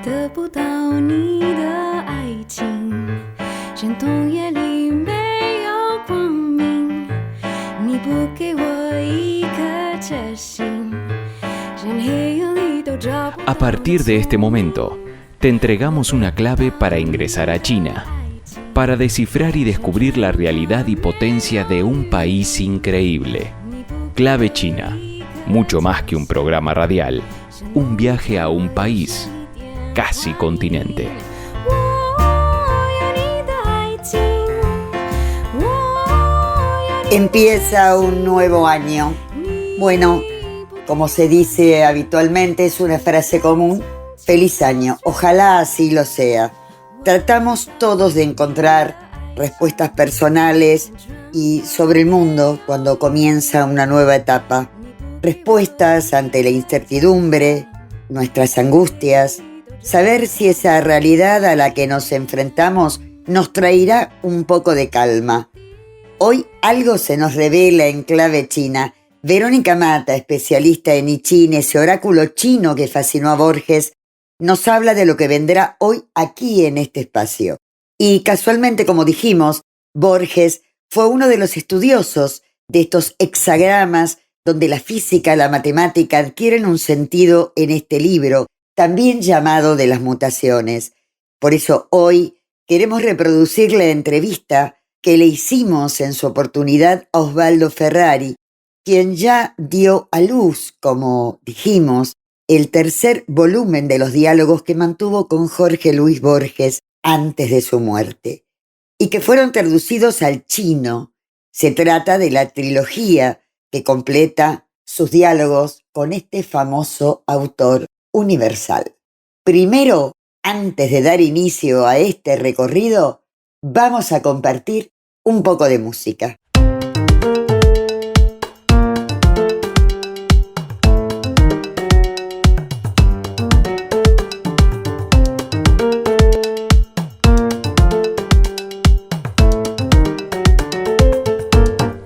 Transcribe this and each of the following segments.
得不到你的爱情，山洞夜里没有光明，你不给我一颗决心，人黑夜里都找不到。 A partir de este momento, te entregamos una clave para ingresar a China, para descifrar y descubrir la realidad y potencia de un país increíble. Clave China, mucho más que un programa radial, un viaje a un país, casi continente. Empieza un nuevo año. Bueno, como se dice habitualmente, es una frase común. Feliz año, ojalá así lo sea. Tratamos todos de encontrar respuestas personales y sobre el mundo cuando comienza una nueva etapa. Respuestas ante la incertidumbre, nuestras angustias, saber si esa realidad a la que nos enfrentamos nos traerá un poco de calma. Hoy algo se nos revela en clave china. Verónica Mata, especialista en I Ching, ese oráculo chino que fascinó a Borges, nos habla de lo que vendrá hoy aquí en este espacio. Y casualmente, como dijimos, Borges fue uno de los estudiosos de estos hexagramas donde la física y la matemática adquieren un sentido en este libro, también llamado de las mutaciones. Por eso hoy queremos reproducir la entrevista que le hicimos en su oportunidad a Osvaldo Ferrari, quien ya dio a luz, como dijimos, el tercer volumen de los diálogos que mantuvo con Jorge Luis Borges antes de su muerte, y que fueron traducidos al chino. Se trata de la trilogía que completa sus diálogos con este famoso autor universal. Primero, antes de dar inicio a este recorrido, vamos a compartir un poco de música.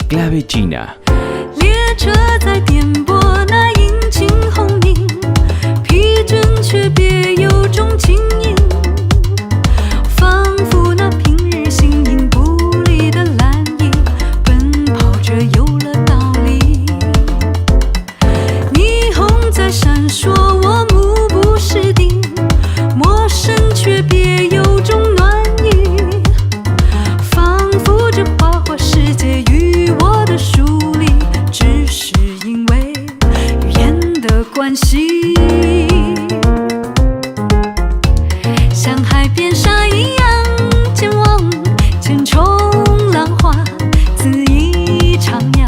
Clave China. 列车在颠簸，那引擎轰鸣，疲倦却别有种轻盈，仿佛那平日形影不离的蓝影，奔跑着有了道理。霓虹在闪烁，我目不识丁，陌生却别有种暖意，仿佛这花花世界与我的疏离，只是因为语言的关系。像海边沙一样前往，千重浪花恣意徜徉。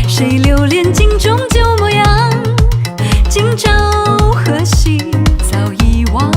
谁留恋镜中旧模样？今朝何夕早遗忘。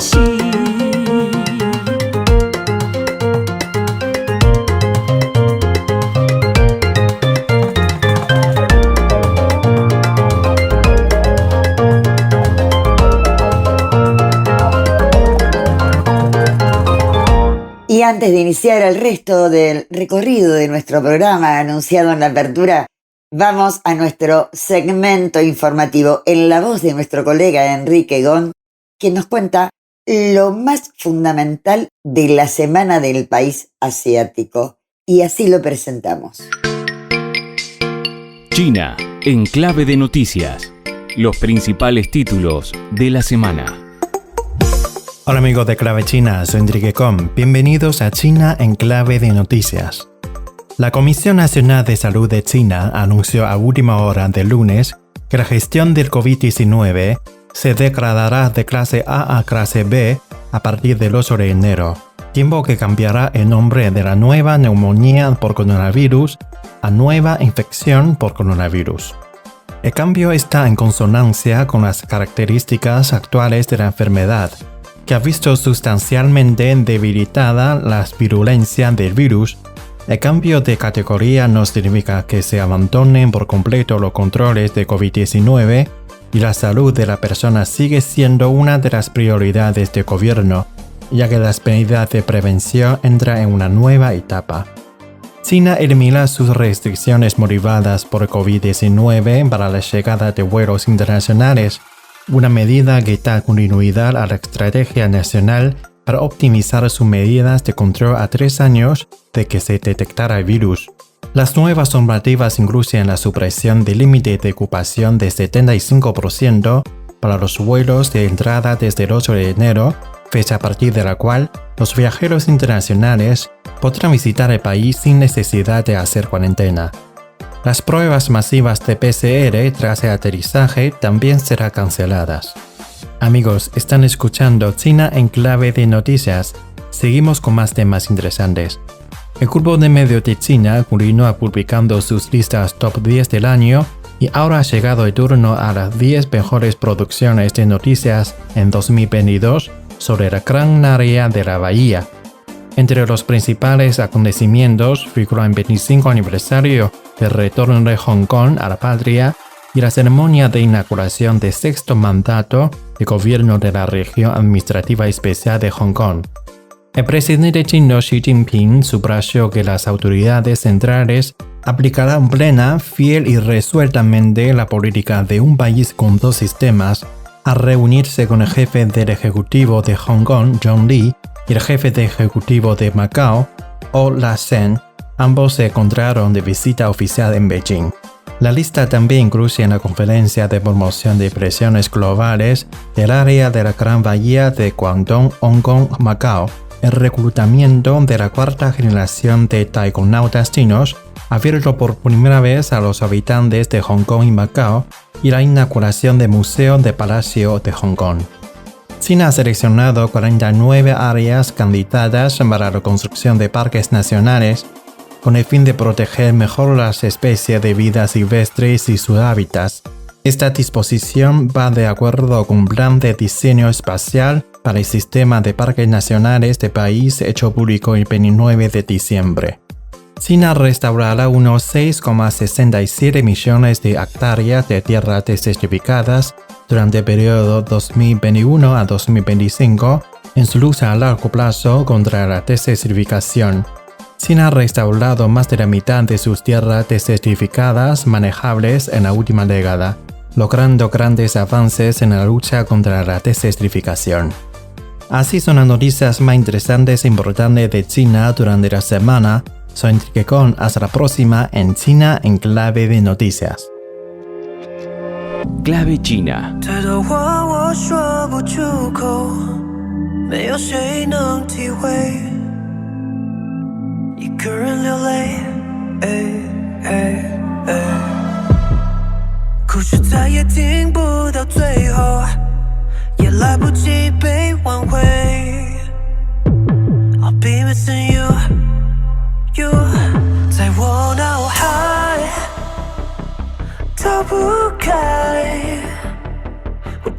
系。Y antes de iniciar el resto del recorrido de nuestro programa anunciado en la apertura, vamos a nuestro segmento informativo en la voz de nuestro colega Enrique Gon, que nos cuenta lo más fundamental de la semana del país asiático. Y así lo presentamos. China, en clave de noticias. Los principales títulos de la semana. Hola amigos de Clave China, soy Enrique Com. Bienvenidos a China en clave de noticias. La Comisión Nacional de Salud de China anunció a última hora del lunes que la gestión del COVID-19 se degradará de clase A a clase B a partir del 8 de enero, tiempo que cambiará el nombre de la nueva neumonía por coronavirus a nueva infección por coronavirus. El cambio está en consonancia con las características actuales de la enfermedad, que ha visto sustancialmente debilitada la virulencia del virus. El cambio de categoría no significa que se abandonen por completo los controles de COVID-19 y la salud de la persona sigue siendo una de las prioridades del gobierno, ya que las medidas de prevención entran en una nueva etapa. China elimina sus restricciones motivadas por COVID-19 para la llegada de vuelos internacionales, una medida que da continuidad a la estrategia nacional para optimizar sus medidas de control a 3 años de que se detectara el virus. Las nuevas normativas incluyen la supresión del límite de ocupación de 75% para los vuelos de entrada desde el 8 de enero, fecha a partir de la cual los viajeros internacionales podrán visitar el país sin necesidad de hacer cuarentena. Las pruebas masivas de PCR tras el aterrizaje también serán canceladas. Amigos, están escuchando China en clave de noticias. Seguimos con más temas interesantes. El grupo de medios de China continúa publicando sus listas top 10 del año y ahora ha llegado el turno a las 10 mejores producciones de noticias en 2022 sobre la gran área de la bahía. Entre los principales acontecimientos figura el 25 aniversario del retorno de Hong Kong a la patria y la ceremonia de inauguración del 6º mandato de gobierno de la región administrativa especial de Hong Kong. El presidente chino Xi Jinping subrayó que las autoridades centrales aplicarán plena, fiel y resueltamente la política de un país con 2 sistemas al reunirse con el jefe del Ejecutivo de Hong Kong, John Lee, y el jefe de Ejecutivo de Macao, Ou La-Shen. Ambos se encontraron de visita oficial en Beijing. La lista también incluye la conferencia de promoción de presiones globales del área de la Gran Bahía de Guangdong, Hong Kong, Macao, el reclutamiento de la 4ª generación de taikonautas chinos, abierto por primera vez a los habitantes de Hong Kong y Macao, y la inauguración del Museo de Palacio de Hong Kong. China ha seleccionado 49 áreas candidatas para la construcción de parques nacionales con el fin de proteger mejor las especies de vida silvestres y sus hábitats. Esta disposición va de acuerdo con un plan de diseño espacial para el sistema de parques nacionales del país hecho público el 29 de diciembre. China restaurará unos 6,67 millones de hectáreas de tierras desertificadas durante el periodo 2021 a 2025 en su lucha a largo plazo contra la desertificación. China ha restaurado más de la mitad de sus tierras desertificadas manejables en la última década, logrando grandes avances en la lucha contra la desertificación. Así son las noticias más interesantes e importantes de China durante la semana. Soy Enrique Con, hasta la próxima en China en clave de noticias. Clave China. You 在我脑海逃不开，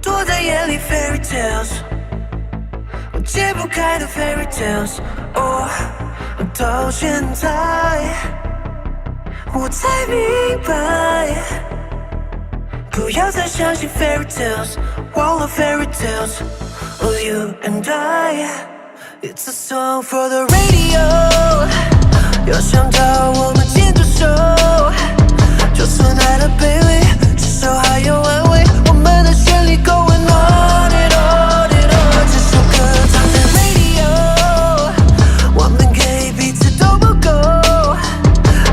躲在夜里 fairy tales，解不开的 fairy tales。哦，到现在我才明白，不要再相信 fairy tales， 忘了 fairy tales。Oh, you and I, it's a song for the radio。要想到我们牵着手，就算爱的卑微，至少还有安慰。我们的旋律 going on and on and on。这首歌唱在 radio， 我们给彼此都不够。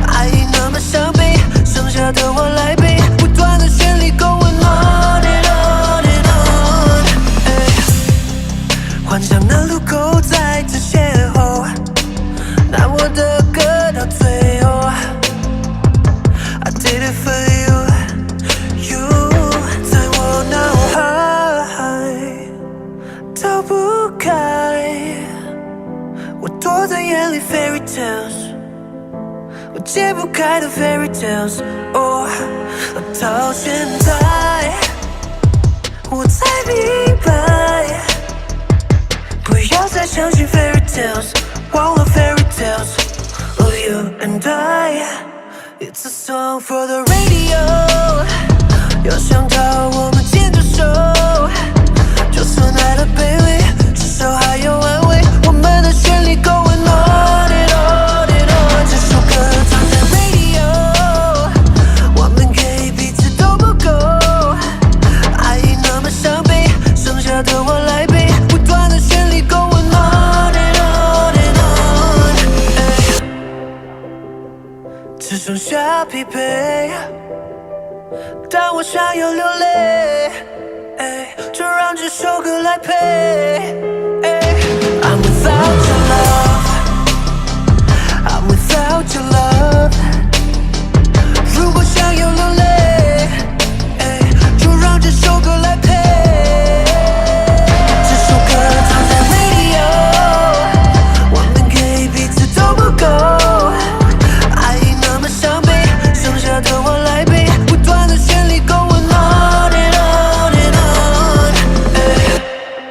爱已那么伤悲，剩下的我来背。不断的旋律 going on and on and on。幻想那路口再次邂逅，那我的歌到最后 I did it for you， 在我脑海逃不开，我躲在眼里 fairy tales， 我解不开的 fairy tales。哦，到现在我才明白，不要再相信 fairy tales， 忘了 fairy tales。Oh, you and I, it's a song for the radio。 要想到我们牵着手，就算爱的卑微，至少还有安慰。我们的旋律 going on and on and on。 这首歌唱在 radio， 我们给彼此都不够。爱已那么伤悲，剩下的我来背。不断的旋律 going on and on and on。 只剩下疲惫，但我想要流泪，就让这首歌来陪。I'm without your love， I'm without your love。 如果想要流泪，就让这首歌来陪。这首歌唱在 radio， 我们给彼此都不够。爱已那么伤悲，剩下的我来背。不断的旋律 going on and on and on。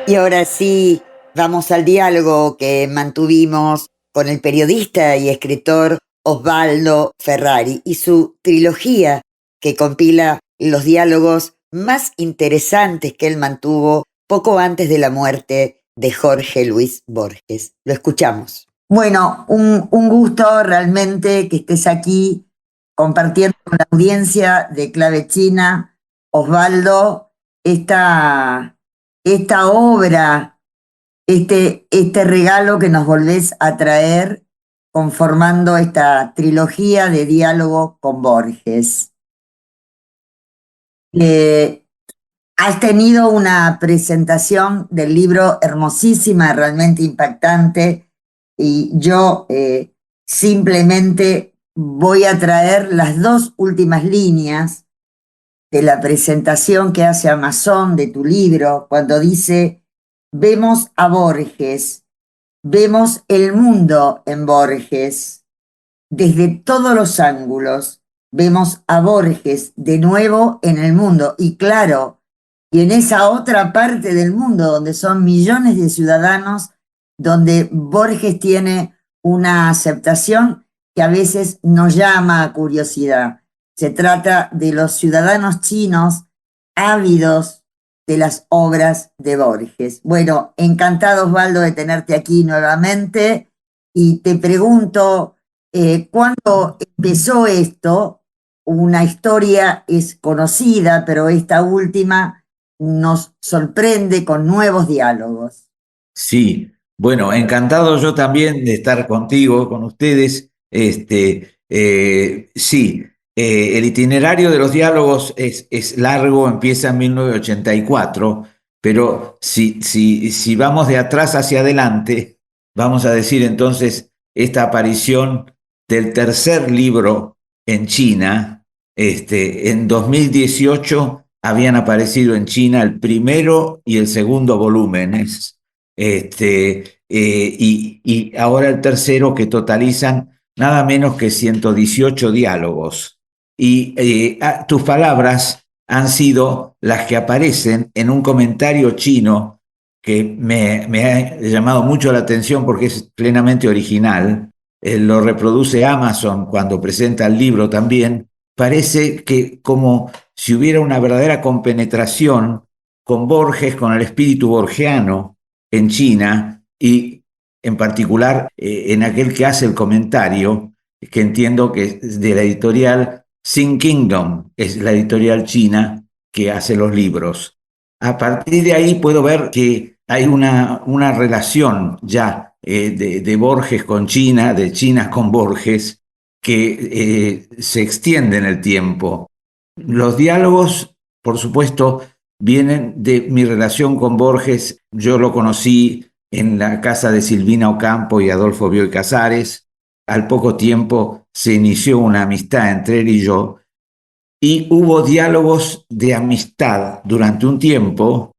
Y ahora sí, vamos al diálogo que mantuvimos con el periodista y escritor Osvaldo Ferrari y su trilogía que compila los diálogos más interesantes que él mantuvo poco antes de la muerte de Jorge Luis Borges. Lo escuchamos. Bueno, un gusto realmente que estés aquí compartiendo con la audiencia de Clave China, Osvaldo, esta obra, este regalo que nos volvés a traer conformando esta trilogía de diálogo con Borges. Has tenido una presentación del libro hermosísima, realmente impactante, y yo simplemente voy a traer las dos últimas líneas de la presentación que hace Amazon de tu libro, cuando dice: vemos a Borges, vemos el mundo en Borges, desde todos los ángulos, vemos a Borges de nuevo en el mundo, y claro, y en esa otra parte del mundo donde son millones de ciudadanos, donde Borges tiene una aceptación que a veces nos llama a curiosidad. Se trata de los ciudadanos chinos ávidos de las obras de Borges. Bueno, encantado, Osvaldo, de tenerte aquí nuevamente, y te pregunto, ¿cuándo empezó esto? Una historia es conocida, pero esta última nos sorprende con nuevos diálogos. Sí, bueno, encantado yo también de estar contigo, con ustedes. Sí, el itinerario de los diálogos es largo, empieza en 1984, pero si vamos de atrás hacia adelante, vamos a decir entonces esta aparición del tercer libro en China. En 2018 habían aparecido en China el primero y el segundo volúmenes, y ahora el tercero, que totalizan nada menos que 118 diálogos. Y tus palabras han sido las que aparecen en un comentario chino que me ha llamado mucho la atención porque es plenamente original. Lo reproduce Amazon cuando presenta el libro también. Parece que como si hubiera una verdadera compenetración con Borges, con el espíritu borgiano en China y en particular en aquel que hace el comentario, que entiendo que es de la editorial Sin Kingdom, es la editorial china que hace los libros. A partir de ahí puedo ver que hay una relación ya de Borges con China, de China con Borges, que se extiende en el tiempo. Los diálogos, por supuesto, vienen de mi relación con Borges. Yo lo conocí en la casa de Silvina Ocampo y Adolfo Bioy Casares. Al poco tiempo se inició una amistad entre él y yo, y hubo diálogos de amistad durante un tiempo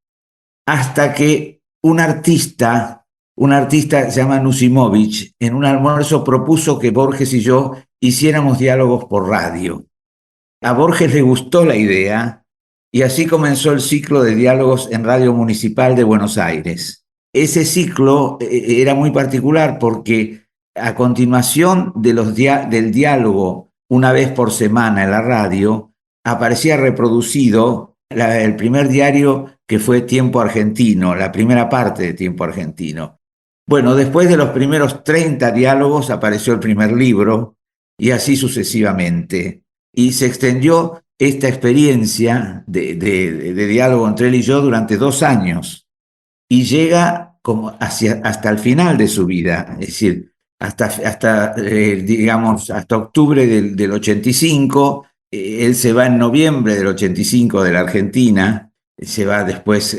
hasta que un artista se llama Nusimovich, en un almuerzo propuso que Borges y yo hiciéramos diálogos por radio. A Borges le gustó la idea y así comenzó el ciclo de diálogos en Radio Municipal de Buenos Aires. Ese ciclo era muy particular porque a continuación del diálogo una vez por semana en la radio, aparecía reproducido el primer diario que fue Tiempo Argentino, la primera parte de Tiempo Argentino. Bueno, después de los primeros 30 diálogos apareció el primer libro y así sucesivamente. Y se extendió esta experiencia de diálogo entre él y yo durante 2 años y llega como hasta el final de su vida, es decir, hasta octubre del 85. Él se va en noviembre del 85 de la Argentina, se va después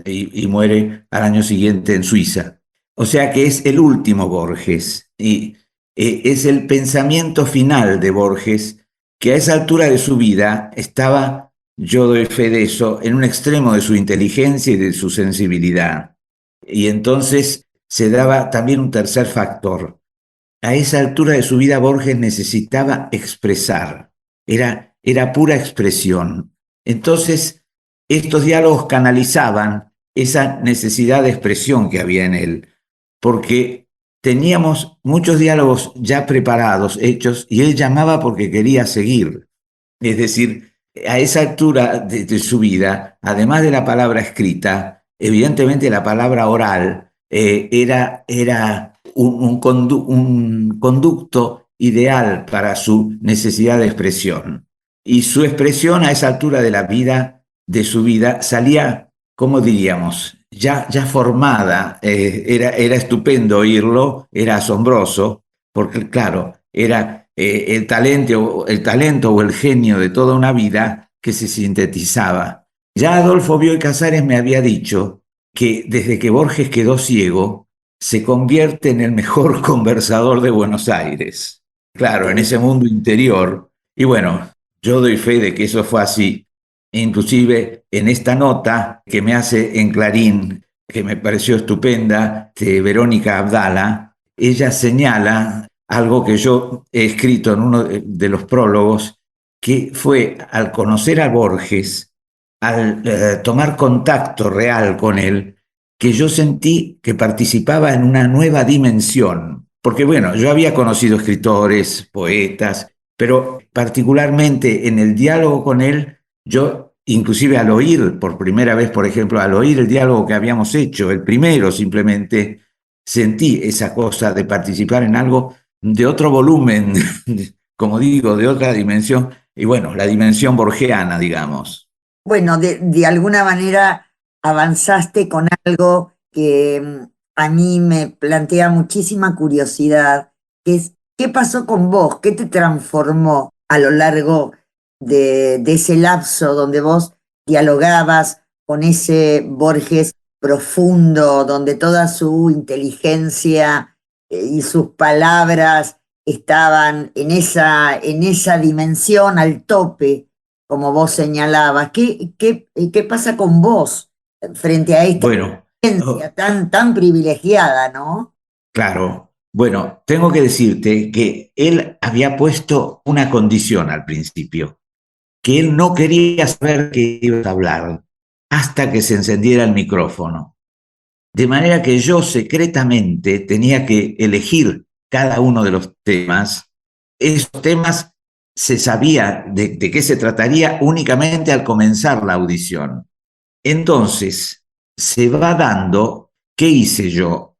y muere al año siguiente en Suiza. O sea que es el último Borges y es el pensamiento final de Borges, que a esa altura de su vida estaba, yo doy fe de eso, en un extremo de su inteligencia y de su sensibilidad. Y entonces se daba también un tercer factor. A esa altura de su vida Borges necesitaba expresar, era pura expresión. Entonces estos diálogos canalizaban esa necesidad de expresión que había en él, porque teníamos muchos diálogos ya preparados, hechos, y él llamaba porque quería seguir. Es decir, a esa altura de su vida, además de la palabra escrita, evidentemente la palabra oral era un conducto ideal para su necesidad de expresión. Y su expresión a esa altura de su vida, salía, ¿cómo diríamos?, ya formada. Era estupendo oírlo, era asombroso, porque claro, era el talento o el genio de toda una vida que se sintetizaba. Ya Adolfo Bioy Casares me había dicho que desde que Borges quedó ciego, se convierte en el mejor conversador de Buenos Aires. Claro, en ese mundo interior. Y bueno, yo doy fe de que eso fue así. Inclusive en esta nota que me hace en Clarín, que me pareció estupenda, de Verónica Abdala, ella señala algo que yo he escrito en uno de los prólogos, que fue al conocer a Borges, al tomar contacto real con él, que yo sentí que participaba en una nueva dimensión. Porque bueno, yo había conocido escritores, poetas, pero particularmente en el diálogo con él, yo inclusive al oír por primera vez, por ejemplo, al oír el diálogo que habíamos hecho, el primero simplemente, sentí esa cosa de participar en algo de otro volumen, como digo, de otra dimensión, y bueno, la dimensión borgiana, digamos. Bueno, de alguna manera avanzaste con algo que a mí me plantea muchísima curiosidad, que es ¿qué pasó con vos? ¿Qué te transformó a lo largo de ese lapso donde vos dialogabas con ese Borges profundo, donde toda su inteligencia y sus palabras estaban en esa dimensión al tope, como vos señalabas? ¿Qué pasa con vos frente a esta experiencia tan privilegiada, ¿no? Claro. Bueno, tengo que decirte que él había puesto una condición al principio, que él no quería saber que ibas a hablar hasta que se encendiera el micrófono. de manera que yo secretamente tenía que elegir cada uno de los temas. Esos temas se sabía de qué se trataría únicamente al comenzar la audición. Entonces, se va dando, ¿qué hice yo?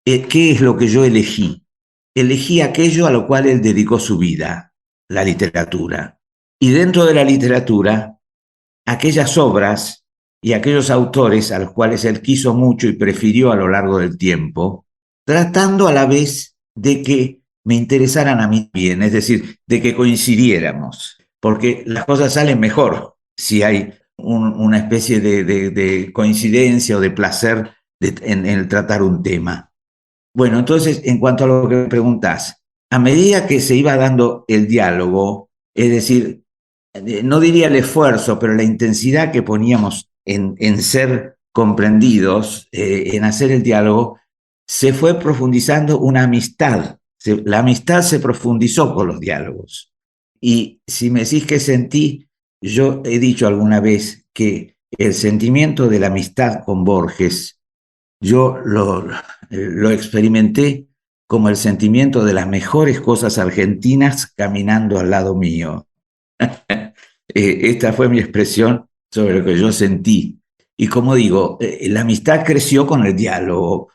¿Qué es lo que yo elegí? Elegí aquello a lo cual él dedicó su vida, la literatura. Y dentro de la literatura, aquellas obras y aquellos autores a los cuales él quiso mucho y prefirió a lo largo del tiempo, tratando a la vez de que me interesaran a mí bien, es decir, de que coincidiéramos, porque las cosas salen mejor si hay una especie de coincidencia o de placer en el tratar un tema. Bueno, entonces, en cuanto a lo que me preguntás, a medida que se iba dando el diálogo, es decir, no diría el esfuerzo, pero la intensidad que poníamos en ser comprendidos, en hacer el diálogo, se fue profundizando una amistad. La amistad se profundizó con los diálogos. Y si me decís qué sentí, yo he dicho alguna vez que el sentimiento de la amistad con Borges, yo lo experimenté como el sentimiento de las mejores cosas argentinas caminando al lado mío. Esta fue mi expresión sobre lo que yo sentí. Y como digo, la amistad creció con el diálogo,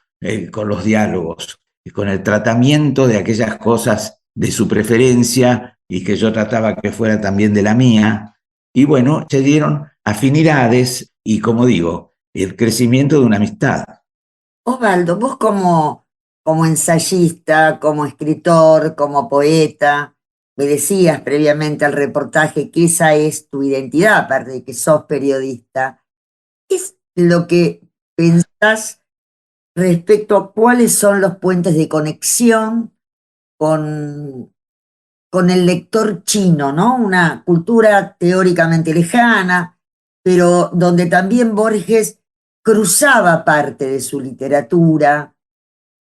con los diálogos, con el tratamiento de aquellas cosas de su preferencia y que yo trataba que fuera también de la mía. Y bueno, se dieron afinidades y, como digo, el crecimiento de una amistad. Osvaldo, vos como ensayista, como escritor, como poeta, me decías previamente al reportaje que esa es tu identidad, aparte de que sos periodista. ¿Qué es lo que pensás respecto a cuáles son los puentes de conexión con el lector chino, ¿no? Una cultura teóricamente lejana, pero donde también Borges cruzaba parte de su literatura?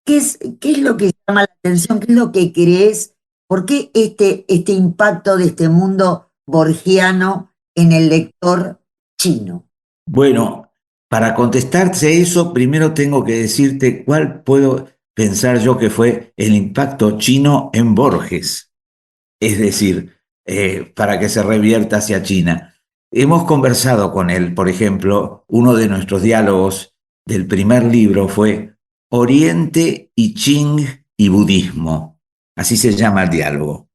¿Qué es lo que llama la atención? ¿Qué es lo que crees? ¿Por qué este impacto de este mundo borgiano en el lector chino? Bueno, para contestarte eso, primero tengo que decirte cuál puedo pensar yo que fue el impacto chino en Borges. Es decir, para que se revierta hacia China. Hemos conversado con él, por ejemplo, uno de nuestros diálogos del primer libro fue Oriente, I Ching y Budismo. Así se llama el diálogo.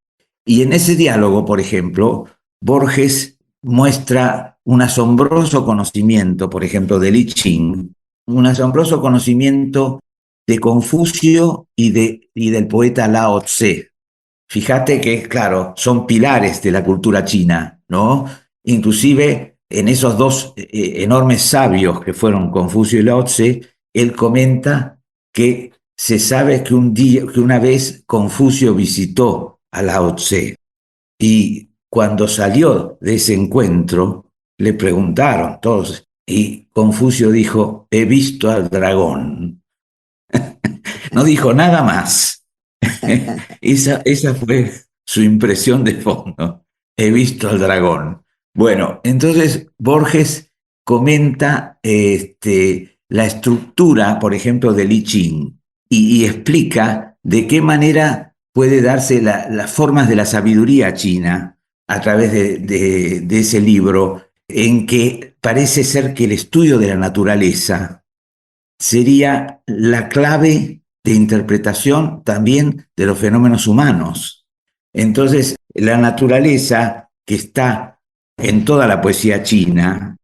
Y en ese diálogo, por ejemplo, Borges muestra un asombroso conocimiento, por ejemplo, del I Ching, un asombroso conocimiento de Confucio y del poeta Lao Tse. Fíjate que, claro, son pilares de la cultura china, ¿no? Inclusive en esos dos enormes sabios que fueron Confucio y Lao Tse, él comenta que se sabe que una vez Confucio visitó a Lao Tse y cuando salió de ese encuentro le preguntaron todos y Confucio dijo, he visto al dragón. No dijo nada más. Esa fue su impresión de fondo. He visto al dragón. Bueno, entonces Borges comenta la estructura, por ejemplo, del I Ching y explica de qué manera puede darse las formas de la sabiduría china a través de ese libro, en que parece ser que el estudio de la naturaleza sería la clave de interpretación también de los fenómenos humanos. Entonces, la naturaleza que está en toda la poesía china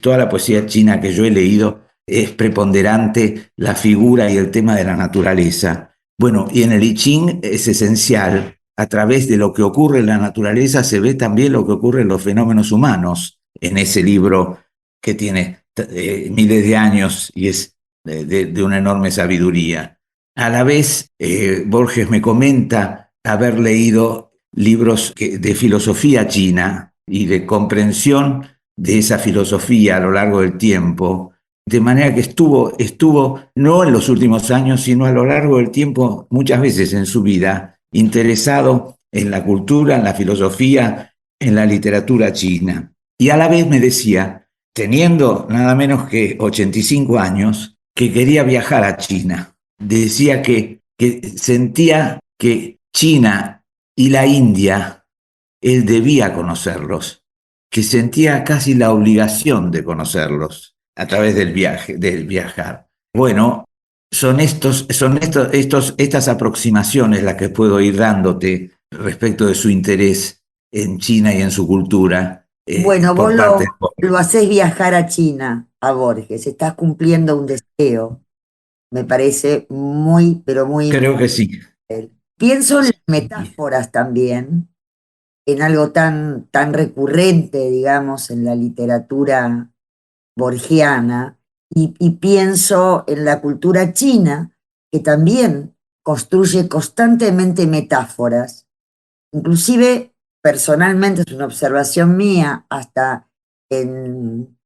que yo he leído, es preponderante la figura y el tema de la naturaleza. Bueno, y en el I Ching es esencial, a través de lo que ocurre en la naturaleza se ve también lo que ocurre en los fenómenos humanos, en ese libro que tiene miles de años y es de una enorme sabiduría. A la vez, Borges me comenta haber leído libros de filosofía china y de comprensión de esa filosofía a lo largo del tiempo, de manera que estuvo no en los últimos años, sino a lo largo del tiempo, muchas veces en su vida, interesado en la cultura, en la filosofía, en la literatura china. Y a la vez me decía, teniendo nada menos que 85 años, que quería viajar a China. Decía que sentía que China y la India, él debía conocerlos, que sentía casi la obligación de conocerlos a través del viaje, del viajar. Bueno, son estas aproximaciones las que puedo ir dándote respecto de su interés en China y en su cultura Bueno, vos por parte de lo Borges. hacés viajar a China, a Borges, estás cumpliendo un deseo, me parece muy, pero muy Creo que sí. importante. Pienso en las Sí. metáforas también, en algo tan recurrente, digamos, en la literatura borgiana, y pienso en la cultura china, que también construye constantemente metáforas. Inclusive, personalmente, es una observación mía, hasta en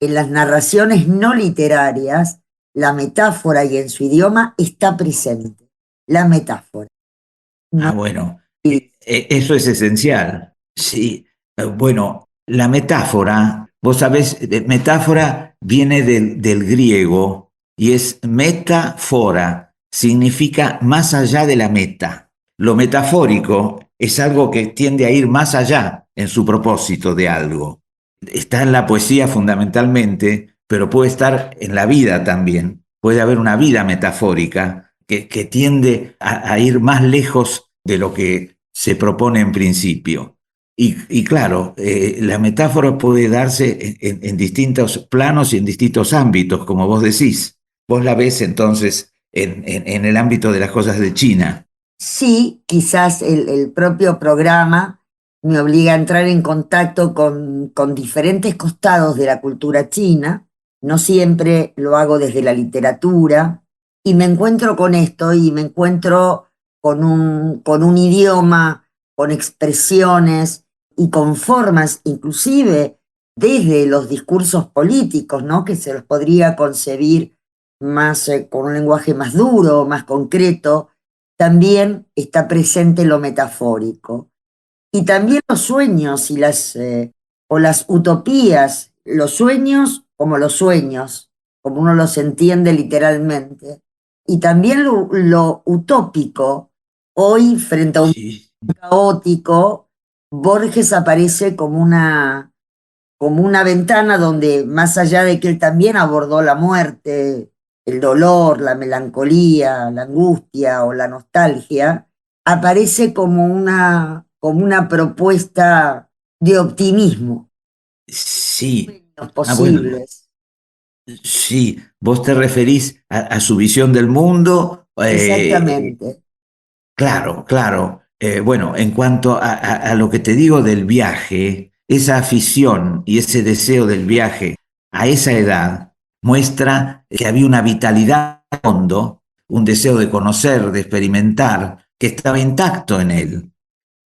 las narraciones no literarias, la metáfora y en su idioma está presente. La metáfora. Ah, No, bueno, eso es esencial. Sí, bueno, la metáfora, vos sabés, metáfora viene del griego y es metáfora, significa más allá de la meta. Lo metafórico es algo que tiende a ir más allá en su propósito de algo. Está en la poesía fundamentalmente, pero puede estar en la vida también. Puede haber una vida metafórica que tiende a ir más lejos de lo que se propone en principio. Y claro, la metáfora puede darse en distintos planos y en distintos ámbitos, como vos decís. Vos la ves entonces en el ámbito de las cosas de China. sí, quizás el propio programa me obliga a entrar en contacto con diferentes costados de la cultura china. No siempre lo hago desde la literatura. Y me encuentro con esto y me encuentro con un idioma, con expresiones y con formas, inclusive desde los discursos políticos, ¿no? Que se los podría concebir más con un lenguaje más duro, más concreto. También está presente lo metafórico. Y también los sueños y o las utopías, los sueños, como uno los entiende literalmente. Y también lo utópico, hoy frente a un Sí. caótico, Borges aparece como una ventana donde, más allá de que él también abordó la muerte, el dolor, la melancolía, la angustia o la nostalgia, aparece como una propuesta de optimismo, Sí. los Ah, bueno, posibles. sí. Vos te referís a su visión del mundo. Exactamente. Claro, claro. Bueno, en cuanto a lo que te digo del viaje, esa afición y ese deseo del viaje a esa edad muestra que había una vitalidad de fondo, un deseo de conocer, de experimentar, que estaba intacto en él.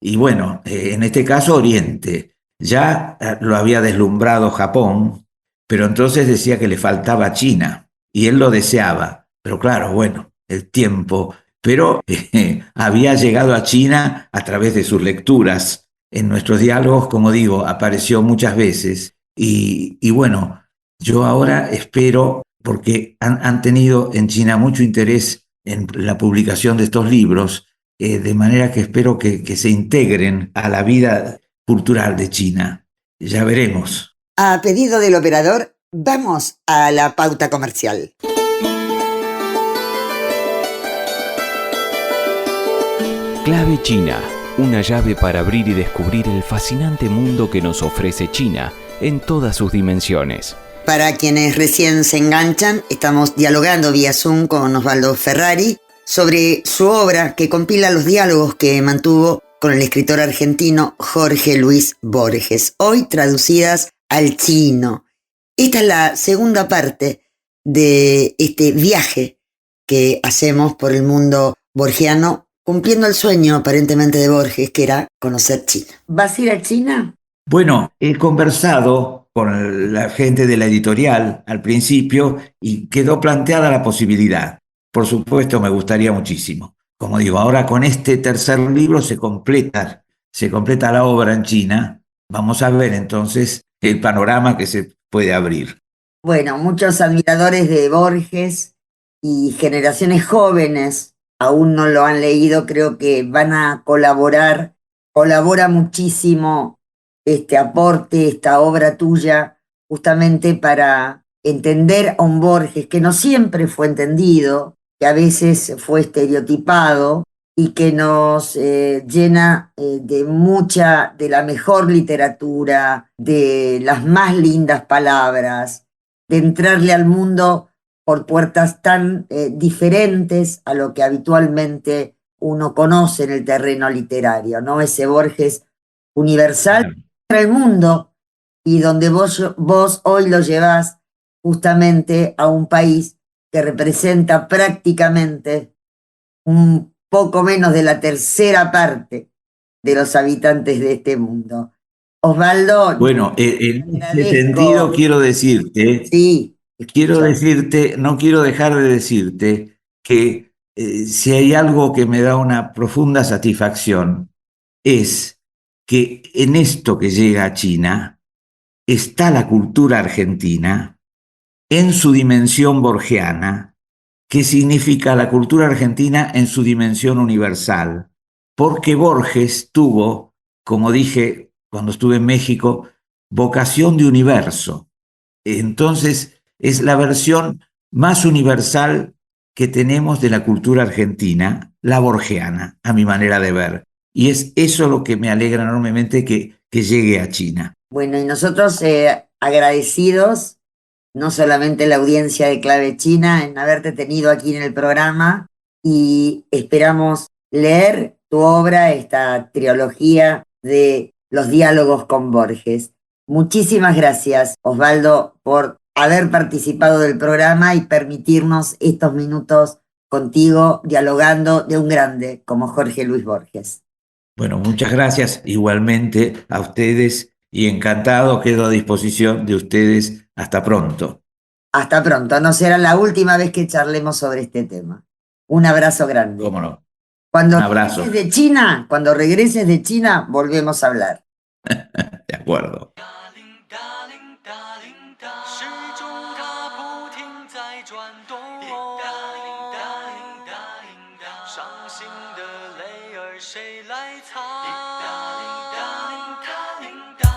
Y bueno, en este caso Oriente. Ya lo había deslumbrado Japón, pero entonces decía que le faltaba China y él lo deseaba. Pero claro, bueno, el tiempo. Pero había llegado a China a través de sus lecturas. En nuestros diálogos, como digo, apareció muchas veces. Y bueno, yo ahora espero, porque han tenido en China mucho interés en la publicación de estos libros, de manera que espero que se integren a la vida cultural de China. Ya veremos. A pedido del operador, vamos a la pauta comercial. Clave China, una llave para abrir y descubrir el fascinante mundo que nos ofrece China en todas sus dimensiones. Para quienes recién se enganchan, estamos dialogando vía Zoom con Osvaldo Ferrari sobre su obra que compila los diálogos que mantuvo con el escritor argentino Jorge Luis Borges, hoy traducidas al chino. Esta es la segunda parte de este viaje que hacemos por el mundo borgiano, cumpliendo el sueño aparentemente de Borges, que era conocer China. ¿Vas a ir a China? Bueno, he conversado con la gente de la editorial al principio y quedó planteada la posibilidad. Por supuesto, me gustaría muchísimo. Como digo, ahora con este tercer libro se completa la obra en China. Vamos a ver entonces el panorama que se puede abrir. Bueno, muchos admiradores de Borges y generaciones jóvenes aún no lo han leído, creo que van a colaborar, colabora muchísimo este aporte, esta obra tuya, justamente para entender a un Borges que no siempre fue entendido, que a veces fue estereotipado y que nos llena de mucha, de la mejor literatura, de las más lindas palabras, de entrarle al mundo por puertas tan diferentes a lo que habitualmente uno conoce en el terreno literario, ¿no? Ese Borges universal para el mundo y donde vos hoy lo llevás justamente a un país que representa prácticamente un poco menos de la tercera parte de los habitantes de este mundo. Osvaldo, Bueno, en ese agradezco. sentido quiero decirte, Sí, escucho. no quiero dejar de decirte que si hay algo que me da una profunda satisfacción es que en esto que llega a China está la cultura argentina en su dimensión borgiana, que significa la cultura argentina en su dimensión universal, porque Borges tuvo, como dije cuando estuve en México, vocación de universo. Entonces, es la versión más universal que tenemos de la cultura argentina, la borgiana, a mi manera de ver. Y es eso lo que me alegra enormemente que llegue a China. Bueno, y nosotros agradecidos, no solamente la audiencia de Clave China, en haberte tenido aquí en el programa y esperamos leer tu obra, esta trilogía de los diálogos con Borges. Muchísimas gracias, Osvaldo, por haber participado del programa y permitirnos estos minutos contigo dialogando de un grande como Jorge Luis Borges. Bueno, muchas gracias igualmente a ustedes y encantado quedo a disposición de ustedes. Hasta pronto. Hasta pronto, no será la última vez que charlemos sobre este tema. Un abrazo grande. ¿Cómo no? Cuando Un abrazo. cuando regreses de China, volvemos a hablar. De acuerdo. 时钟它不停在转动，伤心的泪儿谁来擦？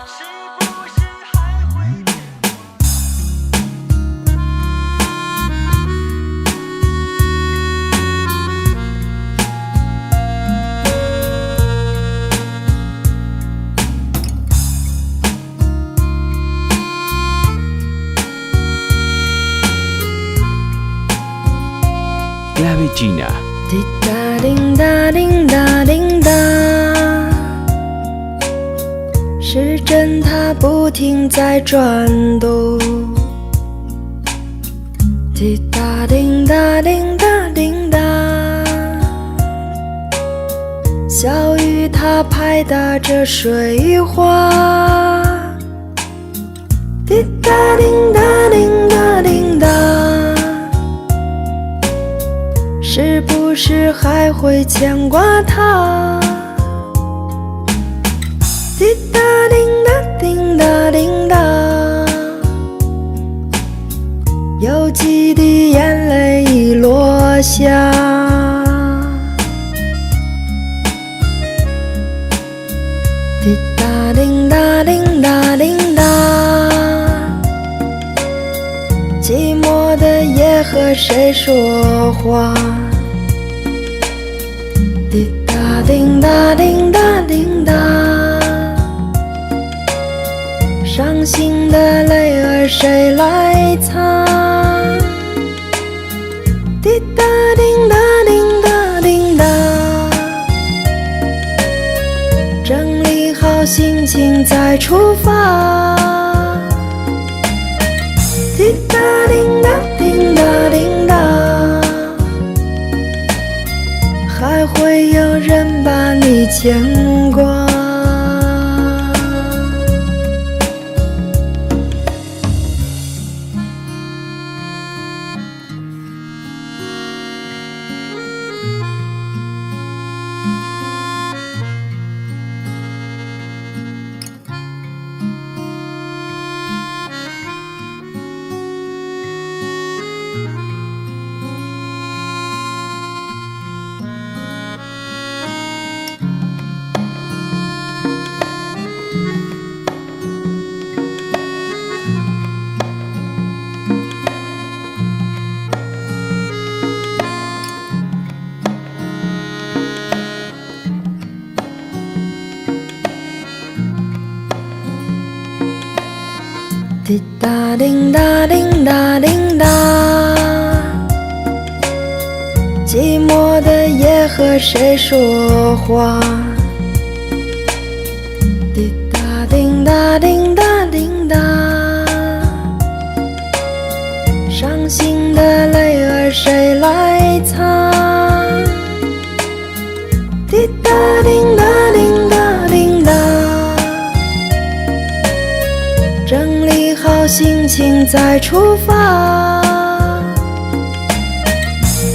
是不是还会？ Clave China. 滴答叮答叮答叮答，时针它不停在转动。滴答叮答叮答叮答，小雨它拍打着水花。滴答叮答叮答叮答。是不是还会牵挂他？滴答叮答叮答叮答，有几滴眼泪已落下。滴答叮答叮答叮答，寂寞的夜和谁说话？滴答叮答叮答叮答，伤心的泪儿谁来擦？滴答叮答叮答叮答，整理好心情再出发。滴答叮答叮答叮答，还会有人把你牵挂。叮哒叮哒叮哒，寂寞的夜和谁说话？滴答叮答叮答叮答，伤心的泪儿谁来擦？滴答叮答叮答叮答，整理好心情再出发。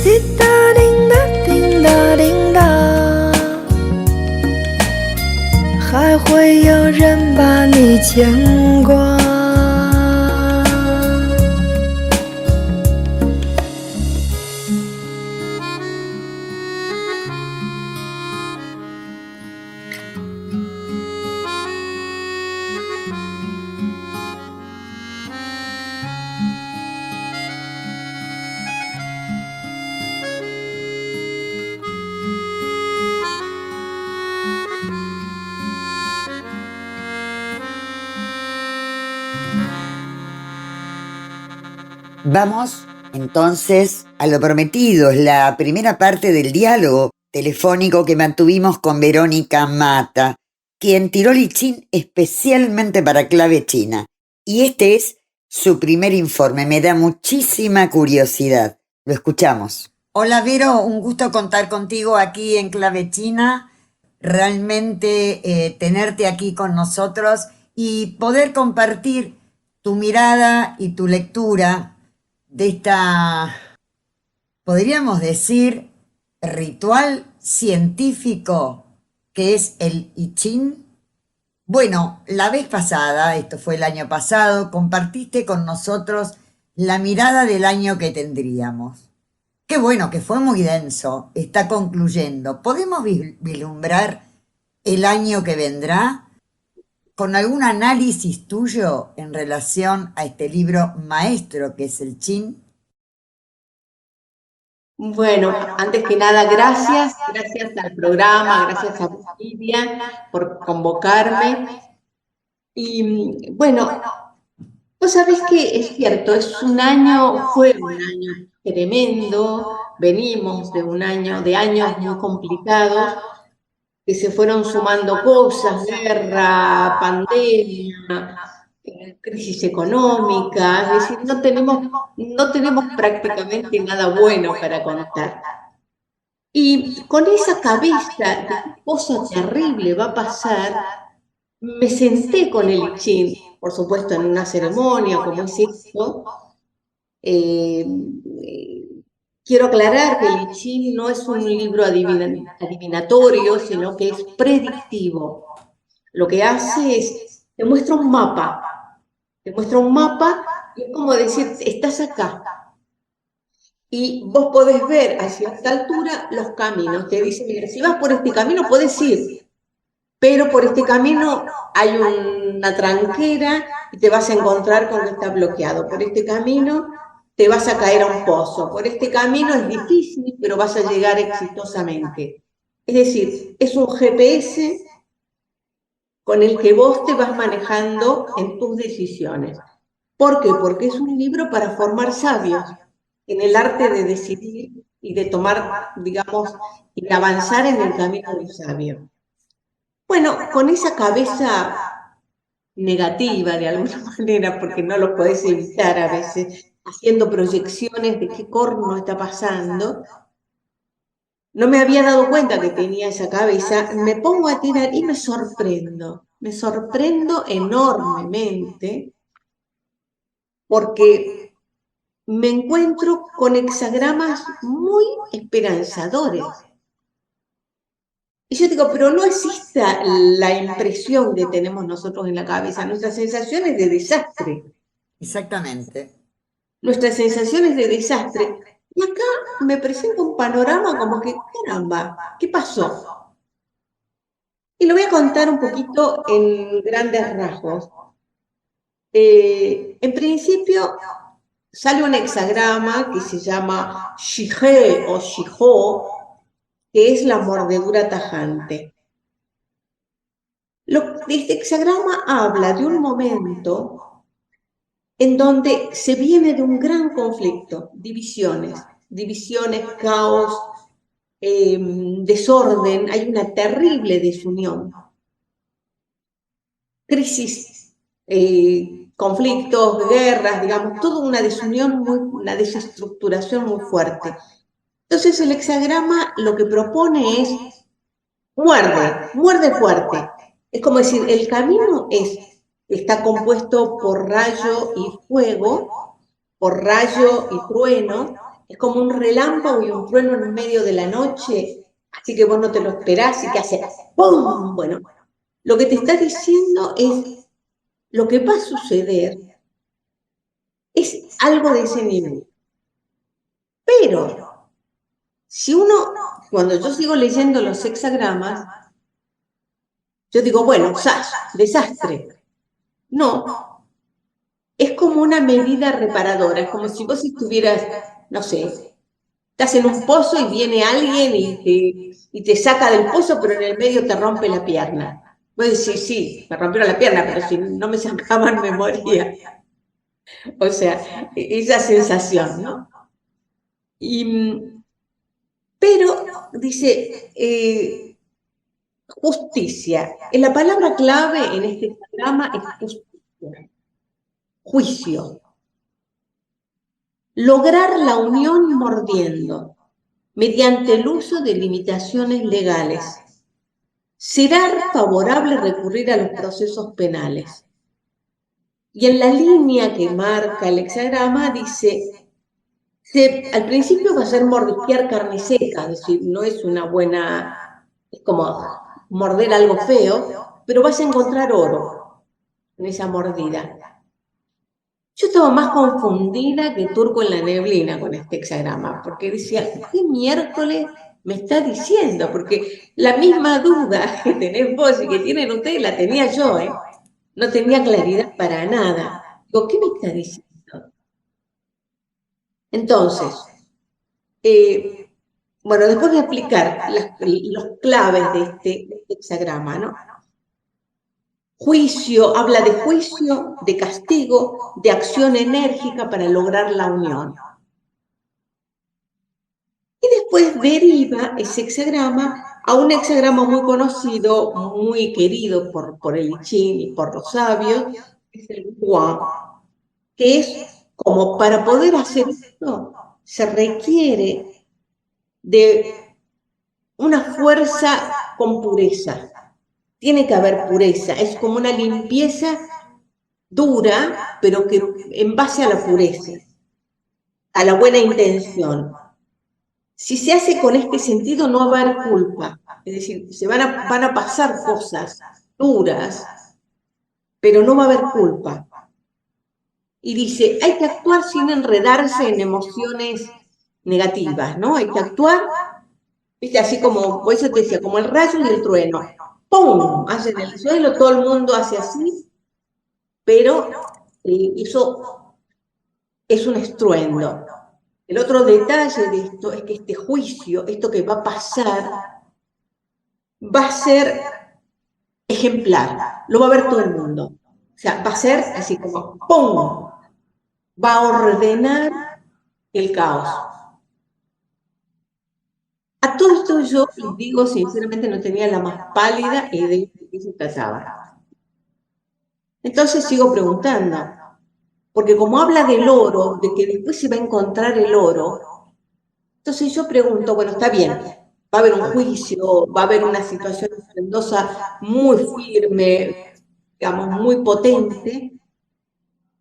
滴答叮答叮答叮答，还会有人把你牵挂。Vamos entonces a lo prometido, la primera parte del diálogo telefónico que mantuvimos con Verónica Mata, quien tiró lichín especialmente para Clave China. Y este es su primer informe, me da muchísima curiosidad. Lo escuchamos. Hola Vero, un gusto contar contigo aquí en Clave China. Realmente tenerte aquí con nosotros y poder compartir tu mirada y tu lectura de esta, podríamos decir, ritual científico que es el I Ching. Bueno, la vez pasada, esto fue el año pasado, compartiste con nosotros la mirada del año que tendríamos. Qué bueno, que fue muy denso, está concluyendo. ¿Podemos vislumbrar el año que vendrá con algún análisis tuyo en relación a este libro maestro que es el Chin? Bueno, antes que nada, gracias al programa, gracias a Silvia por convocarme. Y bueno, vos sabés que es cierto, fue un año tremendo, venimos de años muy complicados, que se fueron sumando cosas, guerra, pandemia, crisis económica, es decir, no tenemos prácticamente nada bueno para contar. Y con esa cabeza de qué cosa terrible va a pasar, me senté con el I Ching, por supuesto en una ceremonia como es esto. Quiero aclarar que el I Ching no es un libro adivinatorio, sino que es predictivo. Lo que hace es, te muestra un mapa y es como decir, estás acá. Y vos podés ver a cierta altura los caminos. Te dice, mira, si vas por este camino puedes ir, pero por este camino hay una tranquera y te vas a encontrar con que está bloqueado. Por este camino te vas a caer a un pozo. Por este camino es difícil, pero vas a llegar exitosamente. Es decir, es un GPS con el que vos te vas manejando en tus decisiones. ¿Por qué? Porque es un libro para formar sabios en el arte de decidir y de tomar, digamos, y de avanzar en el camino del sabio. Bueno, con esa cabeza negativa de alguna manera, porque no lo podés evitar a veces, haciendo proyecciones de qué corno está pasando, no me había dado cuenta que tenía esa cabeza, me pongo a tirar y me sorprendo enormemente, porque me encuentro con hexagramas muy esperanzadores. Y yo digo, pero no existe la impresión que tenemos nosotros en la cabeza, nuestras sensaciones de desastre. Exactamente. Nuestras sensaciones de desastre. Y acá me presenta un panorama como que, caramba, ¿qué pasó? Y lo voy a contar un poquito en grandes rasgos. En principio, sale un hexagrama que se llama Shige o Shiho, que es la mordedura tajante. Este hexagrama habla de un momento en donde se viene de un gran conflicto, divisiones, caos, desorden, hay una terrible desunión, crisis, conflictos, guerras, digamos, toda una desunión, una desestructuración muy fuerte. Entonces el hexagrama lo que propone es muerde fuerte. Es como decir, el camino está compuesto por rayo y fuego, por rayo y trueno, es como un relámpago y un trueno en medio de la noche, así que vos no te lo esperás y que hace ¡pum! Bueno, lo que te está diciendo es lo que va a suceder es algo de ese nivel. Pero, si uno, cuando yo sigo leyendo los hexagramas, yo digo, bueno, desastre. No, es como una medida reparadora, es como si vos estuvieras, no sé, estás en un pozo y viene alguien y te saca del pozo, pero en el medio te rompe la pierna. Vos decís, sí, me rompieron la pierna, pero si no me sacaban me moría. O sea, esa sensación, ¿no? Pero, dice, justicia. La palabra clave en este programa es justicia, juicio. Lograr la unión mordiendo, mediante el uso de limitaciones legales. Será favorable recurrir a los procesos penales. Y en la línea que marca el hexagrama dice, al principio va a ser mordisquear carne seca, es decir, no es una buena, es como morder algo feo, pero vas a encontrar oro en esa mordida. Yo estaba más confundida que turco en la neblina con este hexagrama, porque decía, ¿qué miércoles me está diciendo? Porque la misma duda que tenés vos y que tienen ustedes la tenía yo, ¿eh? No tenía claridad para nada. Digo, ¿qué me está diciendo? Entonces, bueno, después voy a explicar los claves de este hexagrama, ¿no? Juicio, habla de juicio, de castigo, de acción enérgica para lograr la unión. Y después deriva ese hexagrama a un hexagrama muy conocido, muy querido por el I Ching y por los sabios, que es el Guan, que es como para poder hacer esto, se requiere de una fuerza con pureza. Tiene que haber pureza, es como una limpieza dura, pero que en base a la pureza, a la buena intención. Si se hace con este sentido, no va a haber culpa. Es decir, van a pasar cosas duras, pero no va a haber culpa. Y dice, hay que actuar sin enredarse en emociones negativas, ¿no? Hay que actuar, viste, así como, por eso te decía, como el rayo y el trueno. ¡Pum! Hacen el suelo, todo el mundo hace así, pero eso es un estruendo. El otro detalle de esto es que este juicio, esto que va a pasar, va a ser ejemplar, lo va a ver todo el mundo. O sea, va a ser así como ¡pum! Va a ordenar el caos. A todo esto yo les digo, sinceramente, no tenía la más pálida idea de qué se trataba. Entonces sigo preguntando, porque como habla del oro, de que después se va a encontrar el oro, entonces yo pregunto, bueno, está bien, va a haber un juicio, va a haber una situación estruendosa muy firme, digamos, muy potente,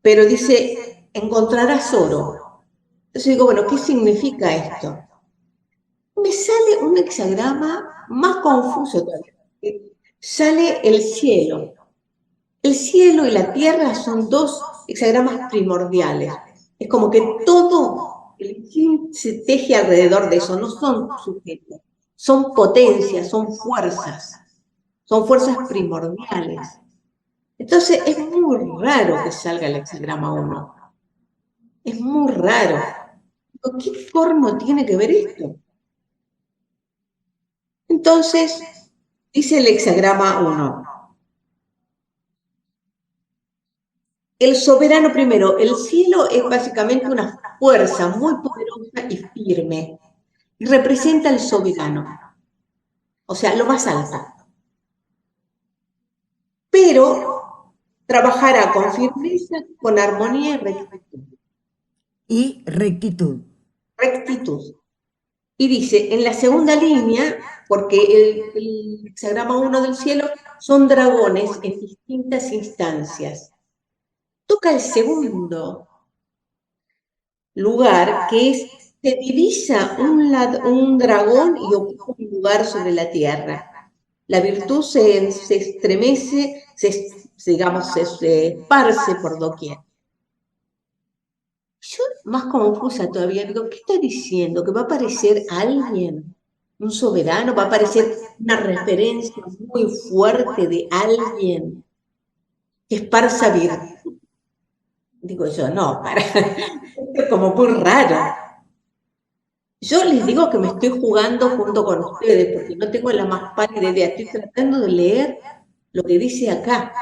pero dice, encontrarás oro. Entonces digo, bueno, ¿qué significa esto? Me sale un hexagrama más confuso todavía. Sale el cielo. El cielo y la tierra son dos hexagramas primordiales. Es como que todo el yin se teje alrededor de eso, no son sujetos, son potencias, son fuerzas primordiales. Entonces es muy raro que salga el hexagrama 1. Es muy raro. ¿Qué forma tiene que ver esto? Entonces, dice el hexagrama 1. el soberano primero, el cielo es básicamente una fuerza muy poderosa y firme, y representa al soberano, o sea, lo más alto. Pero trabajará con firmeza, con armonía y rectitud. Y rectitud. Rectitud. Y dice, en la segunda línea, porque el hexagrama 1 del cielo son dragones en distintas instancias. Toca el segundo lugar, que es, se divisa un dragón y ocupa un lugar sobre la tierra. La virtud se estremece, digamos, se esparce por doquier. Yo, más confusa todavía, digo, ¿qué está diciendo? ¿Que va a aparecer alguien, un soberano? ¿Va a aparecer una referencia muy fuerte de alguien que esparza virtud? Digo yo, no, esto es como muy raro. Yo les digo que me estoy jugando junto con ustedes, porque no tengo la más pálida idea. Estoy tratando de leer lo que dice acá.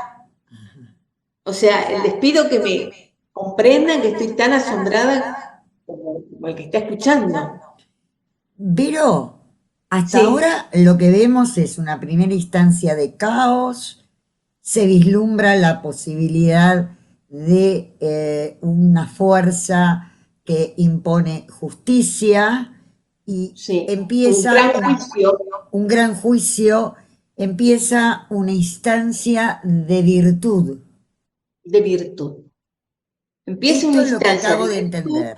O sea, les pido que me comprendan que estoy tan asombrada como el que está escuchando. Vero, hasta Sí. ahora lo que vemos es una primera instancia de caos, se vislumbra la posibilidad de una fuerza que impone justicia y Sí, empieza un gran juicio, empieza una instancia de virtud. de virtud. Empieza Esto una es lo que instancia acabo de virtud entender.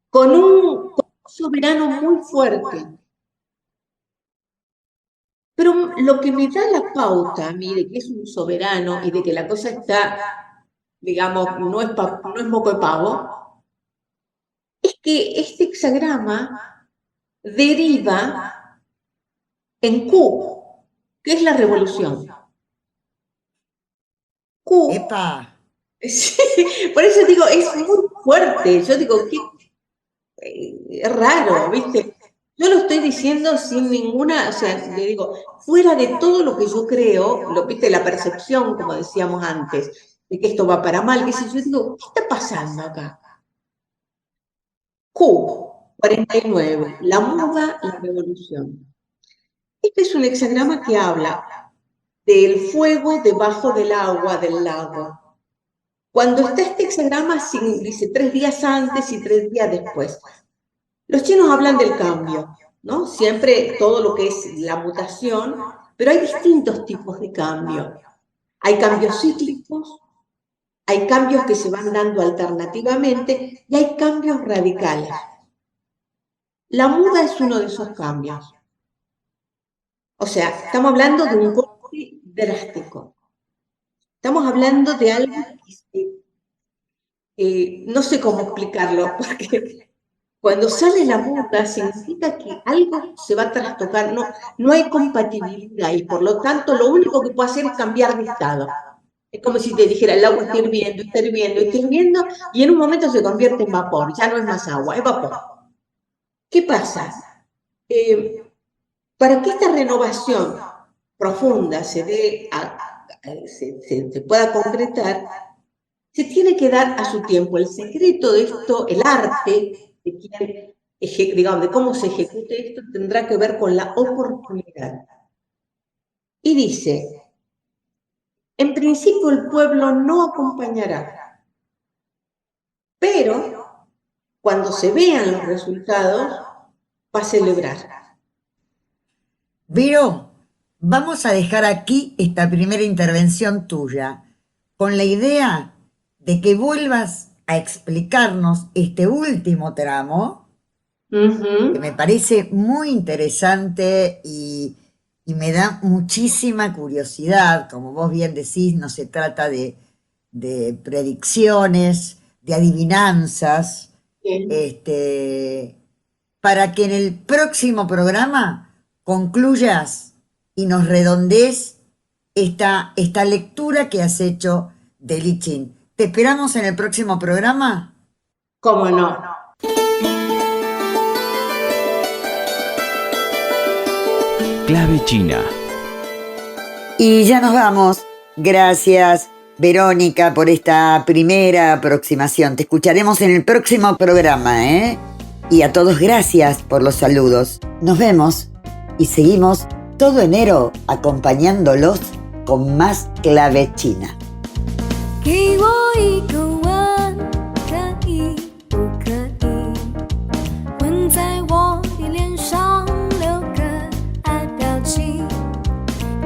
con un soberano muy fuerte. Pero lo que me da la pauta a mí de que es un soberano y de que la cosa está, digamos, no es moco de pavo, es que este hexagrama deriva en Q, que es la revolución. Q, ¡Epa! sí, por eso digo, es muy fuerte. Yo digo, es raro, ¿viste? Yo lo estoy diciendo sin ninguna, o sea, le digo, fuera de todo lo que yo creo, ¿viste? La percepción, como decíamos antes, de que esto va para mal, que si yo digo, ¿qué está pasando acá? Q, 49, la muda, la revolución. Este es un hexagrama que habla del fuego debajo del agua del lago. Cuando está este hexagrama, dice 3 días antes y 3 días después. Los chinos hablan del cambio, ¿no? Siempre todo lo que es la mutación, pero hay distintos tipos de cambio. Hay cambios cíclicos, hay cambios que se van dando alternativamente y hay cambios radicales. La muda es uno de esos cambios. O sea, estamos hablando de un corte drástico. Estamos hablando de algo que no sé cómo explicarlo, porque cuando sale la muda significa que algo se va a trastocar, no hay compatibilidad y por lo tanto lo único que puedo hacer es cambiar de estado. Es como si te dijera, el agua está hirviendo, está hirviendo, está hirviendo y en un momento se convierte en vapor, ya no es más agua, es vapor. ¿Qué pasa? Para que esta renovación profunda se pueda concretar, se tiene que dar a su tiempo. El secreto de esto, el arte digamos, de cómo se ejecute esto, tendrá que ver con la oportunidad. Y dice, en principio el pueblo no acompañará, pero cuando se vean los resultados, va a celebrar. Vero, vamos a dejar aquí esta primera intervención tuya con la idea de que vuelvas a explicarnos este último tramo, que me parece muy interesante y me da muchísima curiosidad. Como vos bien decís, no se trata de predicciones, de adivinanzas, para que en el próximo programa concluyas y nos redondees esta lectura que has hecho de Li Qin. ¿Te esperamos en el próximo programa? ¿Cómo no? Clave China. Y ya nos vamos. Gracias Verónica, por esta primera aproximación. Te escucharemos en el próximo programa, ¿eh? Y a todos gracias por los saludos. Nos vemos y seguimos todo enero acompañándolos con más clave china. 给我一个吻，可以不可以？吻在我的脸上，留个爱表情。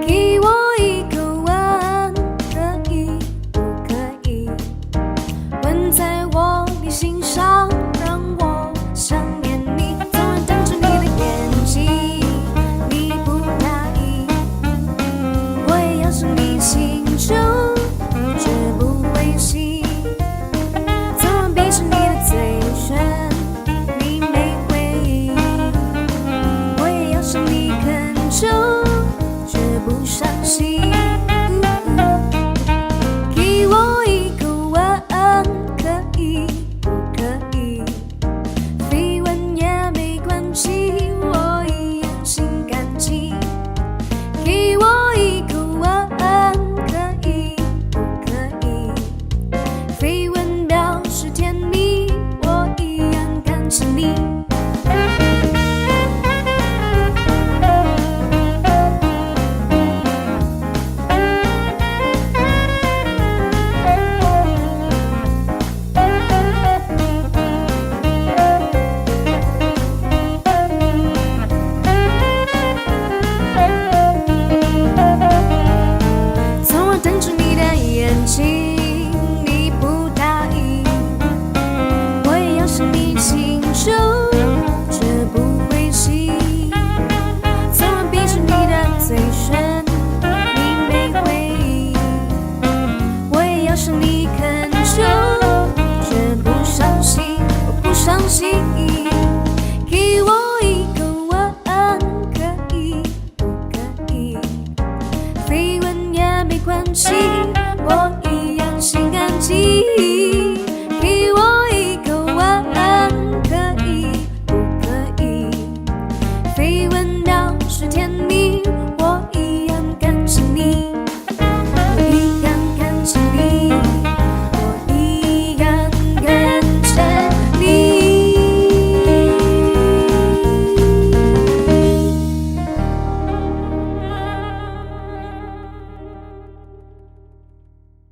给我一个吻，可以不可以？吻在我的心上，让我想念你。总爱瞪着你的眼睛，你不答应，我也要是你心中。绝不灰心，昨晚闭着你的嘴唇，你没回应，我也要是你肯就，绝不伤心。给我一个吻，可以不可以？飞吻也没关系，我一样心甘情。给我一个吻，可以。飞吻表示甜蜜，我一样感谢你。从我瞪着你的眼睛。心中绝不灰心，昨晚闭着你的嘴唇，你没回应，我也要是你恳求，绝不伤心，我不伤心。给我一个吻，可以不可以？飞吻也没关系。